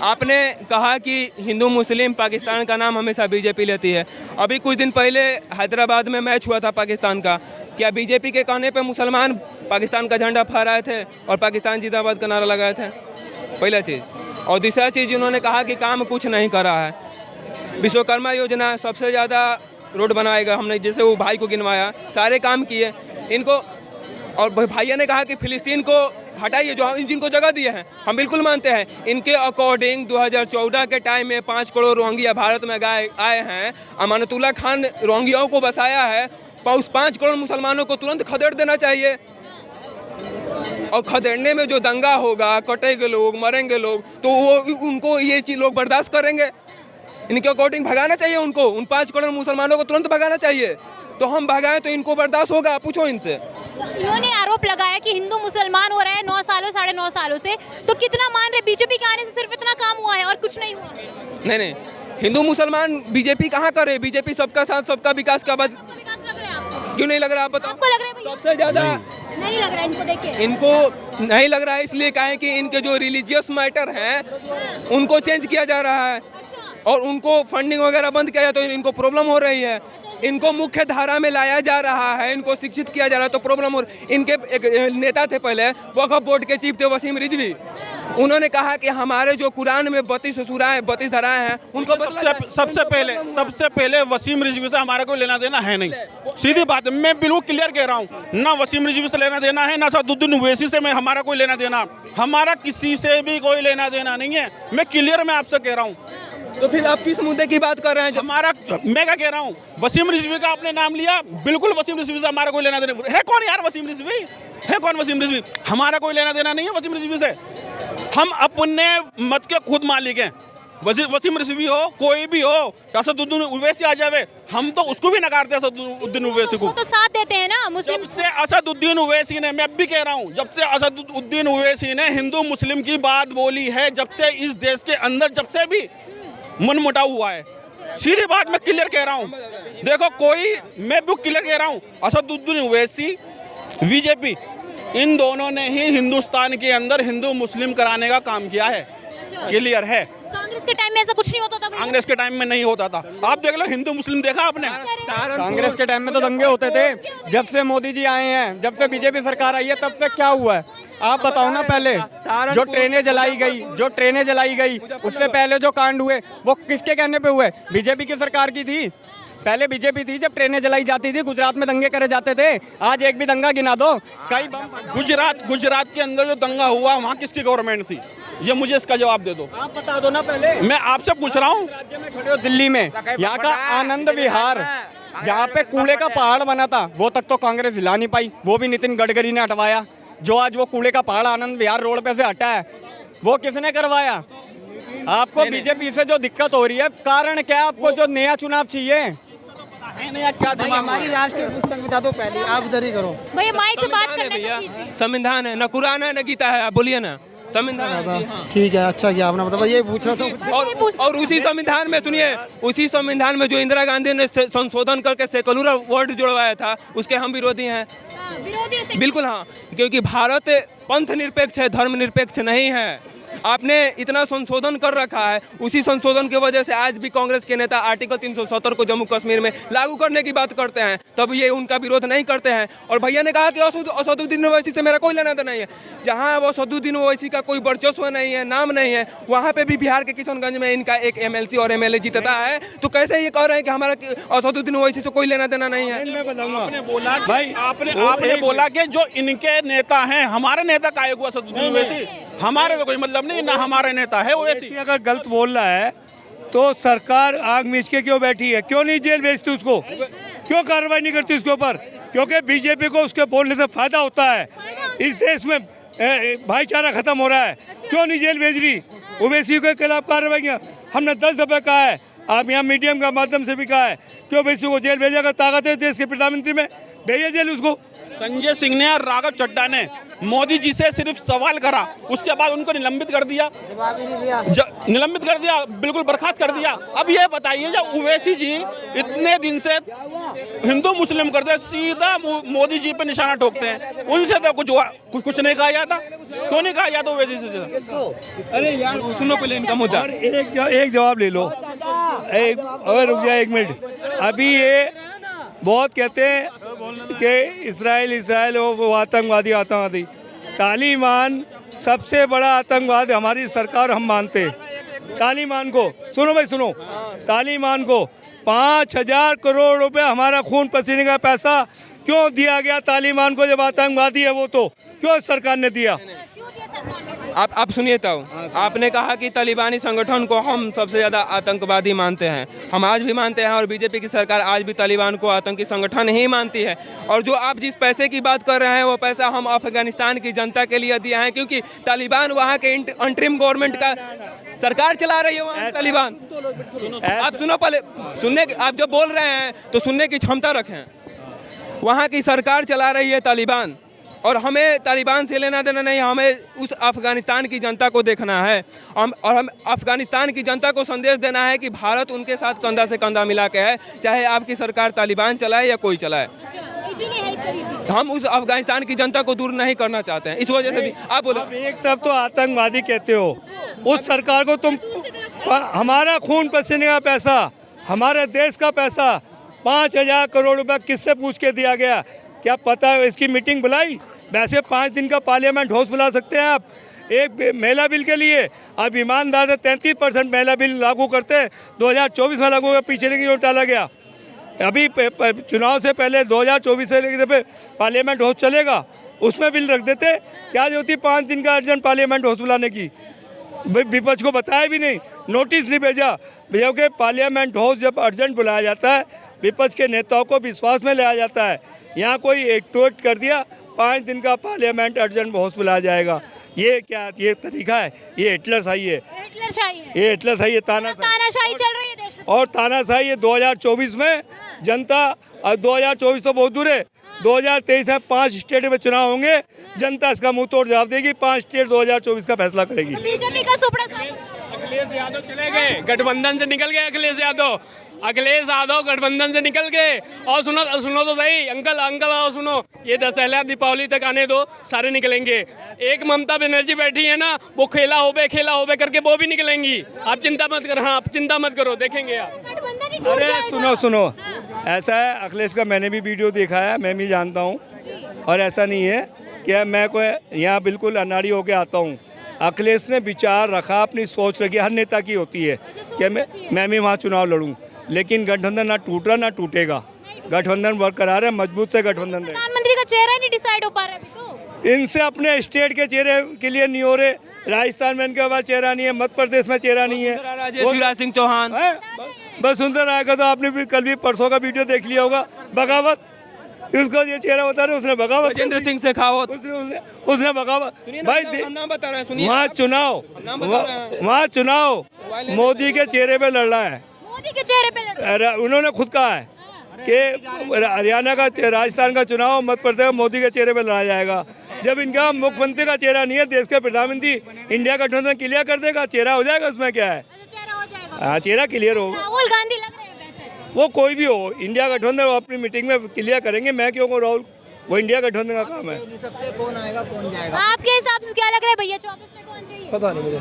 आपने कहा कि हिंदू मुस्लिम पाकिस्तान का नाम हमेशा बीजेपी लेती है। अभी कुछ दिन पहले हैदराबाद में मैच हुआ था पाकिस्तान का। क्या बीजेपी के कहने पे मुसलमान पाकिस्तान का झंडा फहराए थे और पाकिस्तान जिंदाबाद का नारा लगाए थे? पहला चीज़। और दूसरा चीज़, उन्होंने कहा कि काम कुछ नहीं कर रहा है। विश्वकर्मा योजना सबसे ज़्यादा रोड बनाएगा, हमने जैसे वो भाई को गिनवाया, सारे काम किए इनको। और भैया ने कहा कि फिलिस्तीन को हटाइए, जो जिनको जगह दिए हैं, हम बिल्कुल मानते हैं। इनके अकॉर्डिंग 2014 के टाइम में 5 करोड़ रोहिंग्या भारत में आए हैं। अमानतुल्लाह खान रोहिंग्याओं को बसाया है, उस 5 करोड़ मुसलमानों को तुरंत खदेड़ देना चाहिए। और खदेड़ने में जो दंगा होगा, कटेंगे लोग, मरेंगे लोग, तो वो उनको ये चीज़ लोग बर्दाश्त करेंगे? इनके अकॉर्डिंग भगाना चाहिए उनको, उन 5 करोड़ मुसलमानों को तुरंत भगाना चाहिए। तो हम भगाएं तो इनको बर्दाश्त होगा? पूछो इनसे। इन्होंने आरोप लगाया कि हिंदू मुसलमान हो रहा है 9 सालों 9.5 सालों से, तो कितना मान रहे बीजेपी के आने से सिर्फ इतना काम हुआ है और कुछ नहीं हुआ? नहीं, हिंदू मुसलमान बीजेपी कहाँ करे? बीजेपी सबका साथ सबका विकास का बात क्यों नहीं लग रहा? आप बताओ। आपको लग रहा है भैया? सबसे ज्यादा नहीं लग रहा है इनको देख के? इनको नहीं लग रहा है, इसलिए कहें कि इनके जो रिलीजियस मैटर हैं उनको चेंज किया जा रहा है और उनको फंडिंग वगैरह बंद किया जाए तो इनको प्रॉब्लम हो रही है। इनको मुख्य धारा में लाया जा रहा है, इनको शिक्षित किया जा रहा है तो प्रॉब्लम हो रही। इनके एक नेता थे पहले, वक्फ बोर्ड के चीफ थे वसीम रिजवी। उन्होंने कहा कि हमारे जो कुरान में 32 सूराएं 32 धाराएं हैं उनको सबसे पहले वसीम रिजवी से हमारा कोई लेना देना है नहीं। सीधी बात है, मैं बिल्कुल क्लियर कह रहा हूँ, ना वसीम रिजवी से लेना देना है, ना असदुद्दीन ओवैसी से मैं हमारा कोई लेना देना, हमारा किसी से भी कोई लेना देना नहीं है। मैं क्लियर मैं आपसे कह रहा हूँ। तो फिर आप किस मुद्दे की बात कर रहे हैं? हमारा, मैं क्या कह रहा हूँ, वसीम रिजवी का आपने नाम लिया, बिल्कुल वसीम रिजवी से हमारा कोई लेना देना है। कौन यार वसीम रिजवी? है कौन वसीम रिजवी? हमारा कोई लेना देना नहीं है वसीम रिजवी से। हम अपने मत के खुद मालिक हैं। वसीम रिजवी हो, कोई भी हो, असदुद्दीन ओवैसी आ जावे, हम तो उसको भी नकारते हैं असदुद्दीन ओवैसी को। तो साथ देते हैं ना मुस्लिम। जब से असदुद्दीन ओवैसी ने, मैं अब भी कह रहा हूँ, जब से असदुद्दीन ओवैसी ने हिंदू मुस्लिम की बात बोली है, जब से इस देश के अंदर जब से भी मनमुटाव हुआ है, सीधी बात मैं क्लियर कह रहा हूँ। देखो कोई, मैं भी क्लियर कह रहा हूँ, असदुद्दीन ओवैसी, बीजेपी, इन दोनों ने ही हिंदुस्तान के अंदर हिंदू मुस्लिम कराने का काम किया है। क्लियर है। कांग्रेस के टाइम में ऐसा कुछ नहीं होता था? कांग्रेस के टाइम में नहीं होता था। आप देख लो, हिंदू मुस्लिम देखा आपने? कांग्रेस के टाइम में तो दंगे होते थे। जब से मोदी जी आए हैं, जब से बीजेपी सरकार आई है, तब से क्या हुआ है आप बताओ ना। पहले जो ट्रेनें जलाई गई, उससे पहले जो कांड हुए वो किसके कहने पे हुए? बीजेपी की सरकार की थी। पहले बीजेपी थी जब ट्रेनें जलाई जाती थी, गुजरात में दंगे करे जाते थे। आज एक भी दंगा गिना दो। कई गुजरात के अंदर जो दंगा हुआ, वहाँ किसकी गवर्नमेंट थी? ये मुझे इसका जवाब दे दो। आप बता दो ना पहले। मैं आपसे पूछ रहा हूँ। राज्य में खड़े हो दिल्ली में, यहाँ का आनंद विहार जहाँ पे कूड़े का पहाड़ बना था, वो तक तो कांग्रेस हिला नहीं पाई, वो भी नितिन गडकरी ने हटवाया। जो आज वो कूड़े का पहाड़ आनंद विहार रोड पे से हटा है, वो किसने करवाया? आपको बीजेपी से जो दिक्कत हो रही है, कारण क्या? आपको जो नया चुनाव चाहिए, क्या हमारी राष्ट्रीय पुस्तक बता दो पहले, आप इधर ही करो भैया। माइक पे बात करने दो कीजिए। संविधान है, न कुरान है न गीता है, आप बोलिए ना। संविधान है। ठीक है, अच्छा किया आपने बताया, ये पूछ रहा था। और उसी संविधान में सुनिए, उसी संविधान में जो इंदिरा गांधी ने संशोधन करके सेकुलर वर्ड जुड़वाया था, उसके हम विरोधी हैं। विरोधी बिल्कुल हाँ, क्योंकि भारत पंथ निरपेक्ष है, धर्म निरपेक्ष नहीं है। आपने इतना संशोधन कर रखा है, उसी संशोधन की वजह से आज भी कांग्रेस के नेता आर्टिकल 370 को जम्मू कश्मीर में लागू करने की बात करते हैं, तब ये उनका विरोध नहीं करते हैं। और भैया ने कहा कि असदुद्दीन ओवैसी से मेरा कोई लेना देना नहीं है। जहाँ असदुद्दीन ओवैसी का कोई वर्चस्व नहीं है, नाम नहीं है, वहाँ पे भी बिहार के किशनगंज में इनका एक MLC और MLA जीतता है। तो कैसे ये कह रहे हैं कि हमारा असदुद्दीन ओवैसी से कोई लेना देना नहीं है? आपने बोला कि जो इनके नेता हैं, हमारे नेता काहे को असदुद्दीन ओवैसी? हमारे तो कोई मतलब नहीं, ना हमारे नेता है ओवैसी। अगर गलत बोल रहा है तो सरकार आग मीच के क्यों बैठी है? क्यों नहीं जेल भेजती उसको? क्यों कार्रवाई नहीं करती उसके ऊपर? क्योंकि बीजेपी को उसके बोलने से फायदा होता है। इस देश में भाईचारा खत्म हो रहा है। क्यों नहीं जेल भेज रही? ओवैसी के खिलाफ कार्रवाई हमने 10 दफे कहा है, आप यहाँ मीडियम का माध्यम से भी कहा है कि ओवैसी को जेल भेजेगा। ताकत है देश के प्रधानमंत्री में, भेजिए जेल उसको। संजय सिंह ने और राघव चड्ढा ने मोदी जी से सिर्फ सवाल करा, उसके बाद उनको निलंबित कर दिया, जवाब ही नहीं दिया। निलंबित कर दिया, बिल्कुल बर्खास्त कर दिया। अब ये बताइए, जब ओवैसी जी इतने दिन से हिंदू मुस्लिम करते, सीधा मोदी जी पे निशाना ठोकते हैं, उनसे तो कुछ नहीं कहा जाता। क्यों नहीं कहा जाता ओवैसी से? अरे यार सुनो पहले इनका मुद्दा। और एक जवाब ले लो, और रुक जाए 1 मिनट। अभी ये बहुत कहते हैं कि इसराइल वो आतंकवादी। तालिबान सबसे बड़ा आतंकवाद हमारी सरकार हम मानते। तालिबान को सुनो भाई सुनो, तालिबान को 5,000 करोड़ रुपए हमारा खून पसीने का पैसा क्यों दिया गया तालिबान को? जब आतंकवादी है वो, तो क्यों सरकार ने दिया? आप सुनिए तो, आपने कहा कि तालिबानी संगठन को हम सबसे ज़्यादा आतंकवादी मानते हैं। हम आज भी मानते हैं और बीजेपी की सरकार आज भी तालिबान को आतंकी संगठन ही मानती है। और जो आप जिस पैसे की बात कर रहे हैं वो पैसा हम अफगानिस्तान की जनता के लिए दिया है, क्योंकि तालिबान वहाँ के अंतरिम गवर्नमेंट का सरकार चला रही है वहाँ तालिबान। आप सुनो पहले, सुनने आप जब बोल रहे हैं तो सुनने की क्षमता रखें। वहाँ की सरकार चला रही है तालिबान, और हमें तालिबान से लेना देना नहीं, हमें उस अफगानिस्तान की जनता को देखना है। हम अफगानिस्तान की जनता को संदेश देना है कि भारत उनके साथ कंधा से कंधा मिला के है, चाहे आपकी सरकार तालिबान चलाए या कोई चलाए। इसीलिए हेल्प करी थी। हम उस अफगानिस्तान की जनता को दूर नहीं करना चाहते हैं, इस वजह से भी। आप बोलो। एक तरफ तो आतंकवादी कहते हो, उस सरकार को तुम हमारा खून पसीने का पैसा, हमारे देश का पैसा 5,000 करोड़ रुपए किससे पूछ के दिया गया? क्या पता है इसकी मीटिंग बुलाई? वैसे 5 दिन का पार्लियामेंट हाउस बुला सकते हैं आप एक महिला बिल के लिए। आप ईमानदार से 33% महिला बिल लागू करते, 2024 में लागू हुआ, पीछे लेके टाला गया। अभी चुनाव से पहले 2024 से लेकर पार्लियामेंट हाउस चलेगा, उसमें बिल रख देते। क्या जरूरत थी 5 दिन का अर्जेंट पार्लियामेंट हाउस बुलाने की? विपक्ष को बताया भी नहीं, नोटिस नहीं भेजा। भैया के पार्लियामेंट हाउस जब अर्जेंट बुलाया जाता है, विपक्ष के नेताओं को विश्वास में लाया जाता है। यहाँ कोई एक ट्वीट कर दिया, 5 दिन का पार्लियामेंट अर्जेंट हाउस बुलाया जाएगा। ये क्या, ये तरीका है? ये हिटलरशाही है, ये हिटलरशाही है, तानाशाही चल रही है देश में। और तानाशाही ये 2024 में जनता, और 2024 तो बहुत दूर है, 2023 में 5 स्टेट में चुनाव होंगे, जनता इसका मुंह तोड़ जवाब देगी। 5 स्टेट 2024 का फैसला करेगी। बीजेपी का सुपड़ा साफ। अखिलेश यादव चले गए, गठबंधन से निकल गए। अखिलेश यादव गठबंधन से निकल गए। और सुनो तो सही अंकल और सुनो, ये दशहरा दीपावली तक आने दो, सारे निकलेंगे। एक ममता बनर्जी बैठी है ना, वो खेला होबे करके वो भी निकलेंगी। आप चिंता मत करो, हाँ आप चिंता मत करो, देखेंगे आप। अरे सुनो, ऐसा है, अखिलेश का मैंने भी वीडियो देखा है, मैं भी जानता हूँ। और ऐसा नहीं है कि मैं कोई यहाँ बिल्कुल अनाड़ी होके आता हूँ। अखिलेश ने विचार रखा, अपनी सोच रखी, हर नेता की होती है कि मैं भी वहाँ चुनाव लड़ूं, लेकिन गठबंधन ना टूट रहा ना टूटेगा। गठबंधन बरकरार है, मजबूत से गठबंधन रहेगा। प्रधानमंत्री का चेहरा नहीं डिसाइड हो पा रहा अभी तो। इनसे अपने स्टेट के चेहरे के लिए नहीं हो रहे। राजस्थान में इनके पास चेहरा नहीं है, मध्य प्रदेश में चेहरा नहीं है। शिवराज सिंह चौहान, वसुंधरा राय का तो आपने भी कल भी परसों का वीडियो देख लिया होगा। बगावत, इसको ये चेहरा बता रहे, उसने बगावत। गजेंद्र सिंह शेखावत, उसने बगावत। भाई नाम बता रहे हैं, सुनिए। वहाँ चुनाव मोदी के चेहरे पे लड़ रहा है। मोदी के चेहरे पे लड़ रहा है। उन्होंने खुद कहा है कि हरियाणा का, राजस्थान का चुनाव मध्य प्रदेश मोदी के चेहरे पे लड़ा जाएगा। जब इनका मुख्यमंत्री का चेहरा नहीं है, देश के प्रधानमंत्री इंडिया गठबंधन क्लियर कर देगा, चेहरा हो जाएगा। उसमें क्या है? चेहरा हो जाएगा। हाँ, चेहरा क्लियर होगा। राहुल गांधी लग रहे हैं बेहतर। वो कोई भी हो, इंडिया गठबंधन वो अपनी मीटिंग में क्लियर करेंगे। मैं क्यों कहूँ राहुल, वो इंडिया गठबंधन का काम है। कौन आएगा कौन जाएगा? आपके हिसाब से क्या लग रहा है भैया, 24 में कौन चाहिए? पता नहीं मुझे।